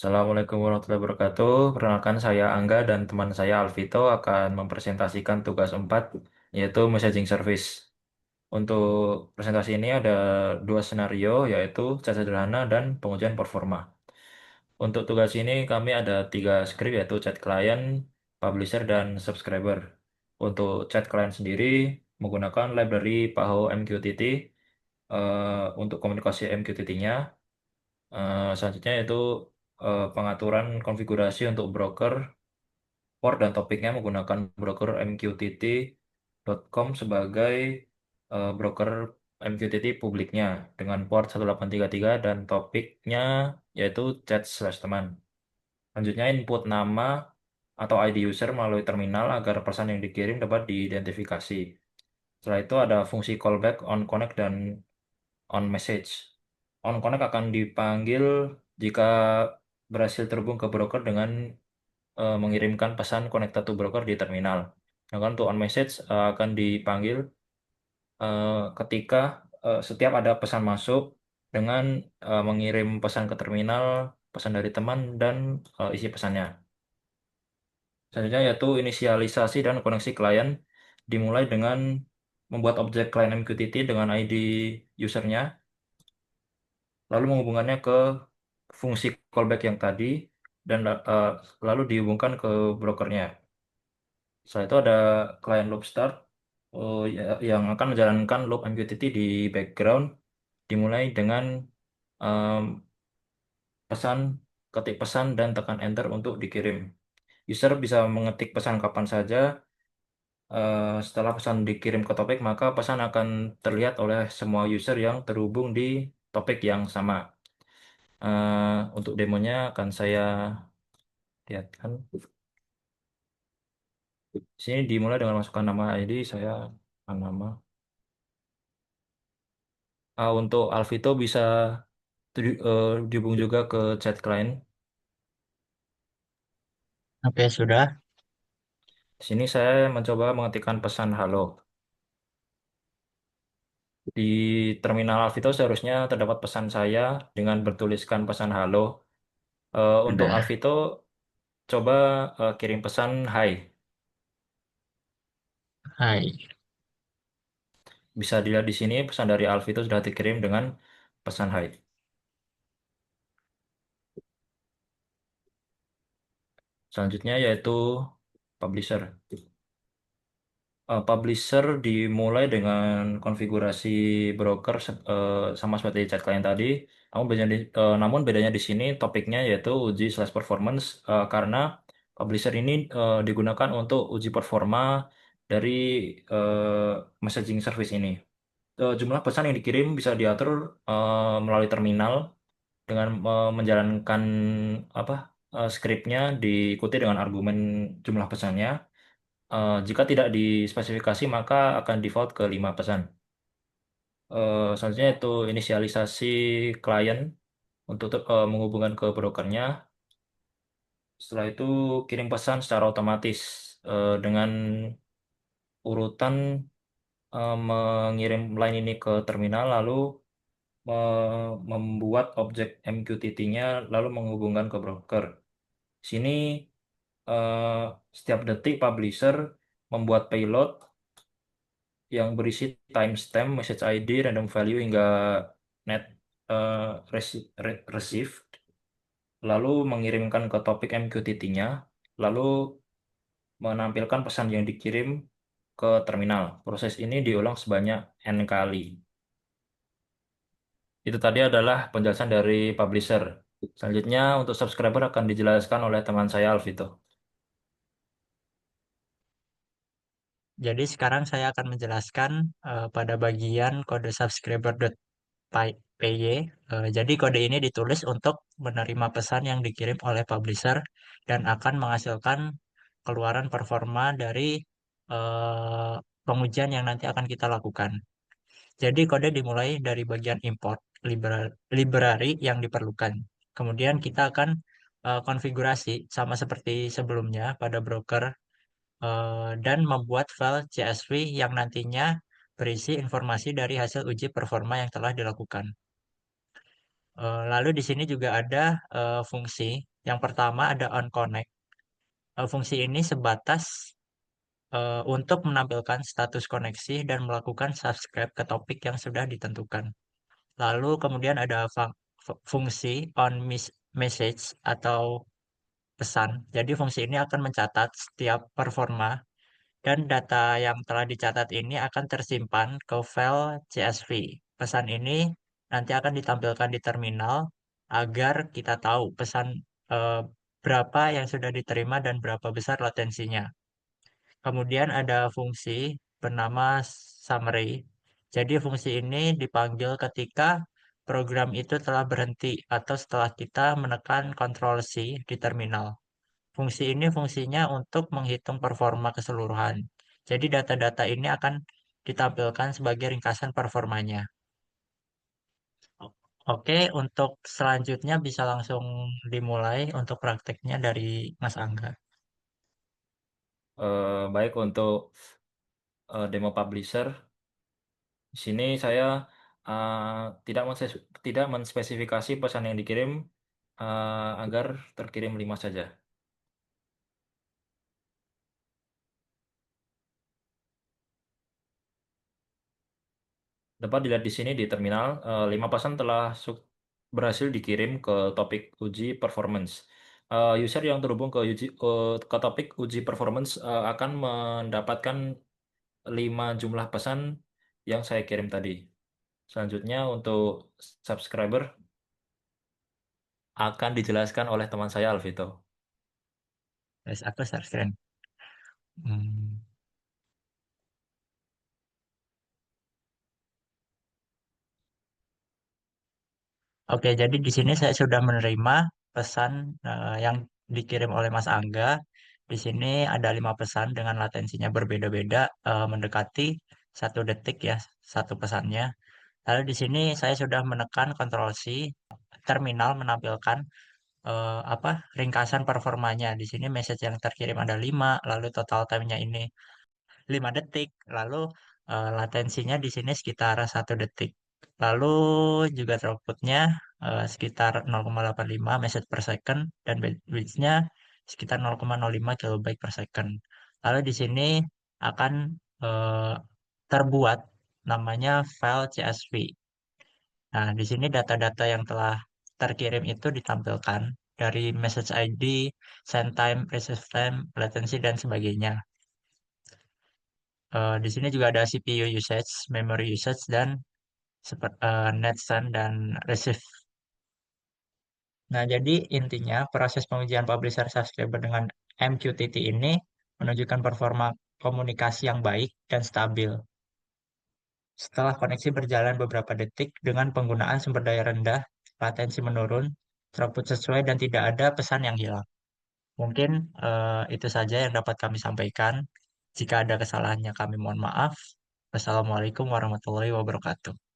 Assalamualaikum warahmatullahi wabarakatuh. Perkenalkan saya Angga dan teman saya Alvito akan mempresentasikan tugas 4 yaitu messaging service. Untuk presentasi ini ada dua skenario yaitu chat sederhana dan pengujian performa. Untuk tugas ini kami ada tiga script yaitu chat client, publisher, dan subscriber. Untuk chat client sendiri menggunakan library PAHO MQTT untuk komunikasi MQTT-nya. Selanjutnya yaitu pengaturan konfigurasi untuk broker, port dan topiknya menggunakan broker MQTT.com sebagai broker MQTT publiknya dengan port 1833 dan topiknya yaitu chat/teman. Selanjutnya input nama atau ID user melalui terminal agar pesan yang dikirim dapat diidentifikasi. Setelah itu ada fungsi callback on connect dan on message. On connect akan dipanggil jika berhasil terhubung ke broker dengan mengirimkan pesan connected to broker di terminal. Sedangkan untuk on message akan dipanggil ketika setiap ada pesan masuk dengan mengirim pesan ke terminal, pesan dari teman, dan isi pesannya. Selanjutnya yaitu inisialisasi dan koneksi klien dimulai dengan membuat objek klien MQTT dengan ID usernya, lalu menghubungkannya ke fungsi callback yang tadi, dan lalu dihubungkan ke brokernya. Setelah itu ada client loop start yang akan menjalankan loop MQTT di background dimulai dengan em, pesan, ketik pesan dan tekan enter untuk dikirim. User bisa mengetik pesan kapan saja. Setelah pesan dikirim ke topik, maka pesan akan terlihat oleh semua user yang terhubung di topik yang sama. Untuk demonya akan saya lihatkan. Di sini dimulai dengan masukkan nama ID, saya nama. Untuk Alvito bisa dihubung juga ke chat client. Oke, sudah. Di sini saya mencoba mengetikkan pesan halo. Di terminal Alvito seharusnya terdapat pesan saya dengan bertuliskan pesan halo. Untuk Sudah. Alvito, coba kirim pesan hai. Hai. Bisa dilihat di sini pesan dari Alvito sudah dikirim dengan pesan hai. Selanjutnya yaitu publisher. Publisher dimulai dengan konfigurasi broker sama seperti chat client tadi. Namun bedanya di sini topiknya yaitu uji/performance karena publisher ini digunakan untuk uji performa dari messaging service ini. Jumlah pesan yang dikirim bisa diatur melalui terminal dengan menjalankan apa skripnya diikuti dengan argumen jumlah pesannya. Jika tidak dispesifikasi, maka akan default ke 5 pesan. Selanjutnya itu inisialisasi klien untuk menghubungkan ke brokernya. Setelah itu kirim pesan secara otomatis dengan urutan mengirim line ini ke terminal, lalu membuat objek MQTT-nya, lalu menghubungkan ke broker. Sini eh, setiap detik publisher membuat payload yang berisi timestamp, message ID, random value hingga net eh, receive, lalu mengirimkan ke topik MQTT-nya, lalu menampilkan pesan yang dikirim ke terminal. Proses ini diulang sebanyak N kali. Itu tadi adalah penjelasan dari publisher. Selanjutnya untuk subscriber akan dijelaskan oleh teman saya Alvito. Jadi sekarang saya akan menjelaskan pada bagian kode subscriber.py. Jadi kode ini ditulis untuk menerima pesan yang dikirim oleh publisher dan akan menghasilkan keluaran performa dari eh, pengujian yang nanti akan kita lakukan. Jadi kode dimulai dari bagian import library yang diperlukan. Kemudian kita akan konfigurasi sama seperti sebelumnya pada broker dan membuat file CSV yang nantinya berisi informasi dari hasil uji performa yang telah dilakukan. Lalu di sini juga ada fungsi. Yang pertama ada on connect. Fungsi ini sebatas untuk menampilkan status koneksi dan melakukan subscribe ke topik yang sudah ditentukan. Lalu kemudian ada fungsi on message atau pesan. Jadi fungsi ini akan mencatat setiap performa dan data yang telah dicatat ini akan tersimpan ke file CSV. Pesan ini nanti akan ditampilkan di terminal agar kita tahu pesan eh, berapa yang sudah diterima dan berapa besar latensinya. Kemudian ada fungsi bernama summary. Jadi fungsi ini dipanggil ketika program itu telah berhenti atau setelah kita menekan Ctrl C di terminal. Fungsi ini fungsinya untuk menghitung performa keseluruhan. Jadi data-data ini akan ditampilkan sebagai ringkasan performanya. Oke, untuk selanjutnya bisa langsung dimulai untuk prakteknya dari Mas Angga. Baik untuk demo publisher, di sini saya tidak tidak menspesifikasi pesan yang dikirim agar terkirim 5 saja. Dapat dilihat di sini di terminal, 5 pesan telah berhasil dikirim ke topik uji performance. User yang terhubung ke topik uji performance akan mendapatkan 5 jumlah pesan yang saya kirim tadi. Selanjutnya untuk subscriber akan dijelaskan oleh teman saya Alvito. Guys, aku share screen. Hmm. Oke, jadi di sini saya sudah menerima pesan yang dikirim oleh Mas Angga. Di sini ada 5 pesan dengan latensinya berbeda-beda, mendekati 1 detik ya, satu pesannya. Lalu di sini saya sudah menekan Ctrl C, terminal menampilkan apa ringkasan performanya. Di sini message yang terkirim ada 5, lalu total time-nya ini 5 detik, lalu latensinya di sini sekitar 1 detik. Lalu juga throughputnya sekitar 0,85 message per second dan bandwidth-nya sekitar 0,05 kilobyte per second. Lalu di sini akan eh, terbuat namanya file CSV. Nah, di sini data-data yang telah terkirim itu ditampilkan dari message ID, send time, receive time, latency, dan sebagainya. Di sini juga ada CPU usage, memory usage, dan net send dan receive. Nah, jadi intinya proses pengujian publisher subscriber dengan MQTT ini menunjukkan performa komunikasi yang baik dan stabil. Setelah koneksi berjalan beberapa detik dengan penggunaan sumber daya rendah, latensi menurun, throughput sesuai, dan tidak ada pesan yang hilang. Mungkin itu saja yang dapat kami sampaikan. Jika ada kesalahannya, kami mohon maaf. Wassalamualaikum warahmatullahi wabarakatuh.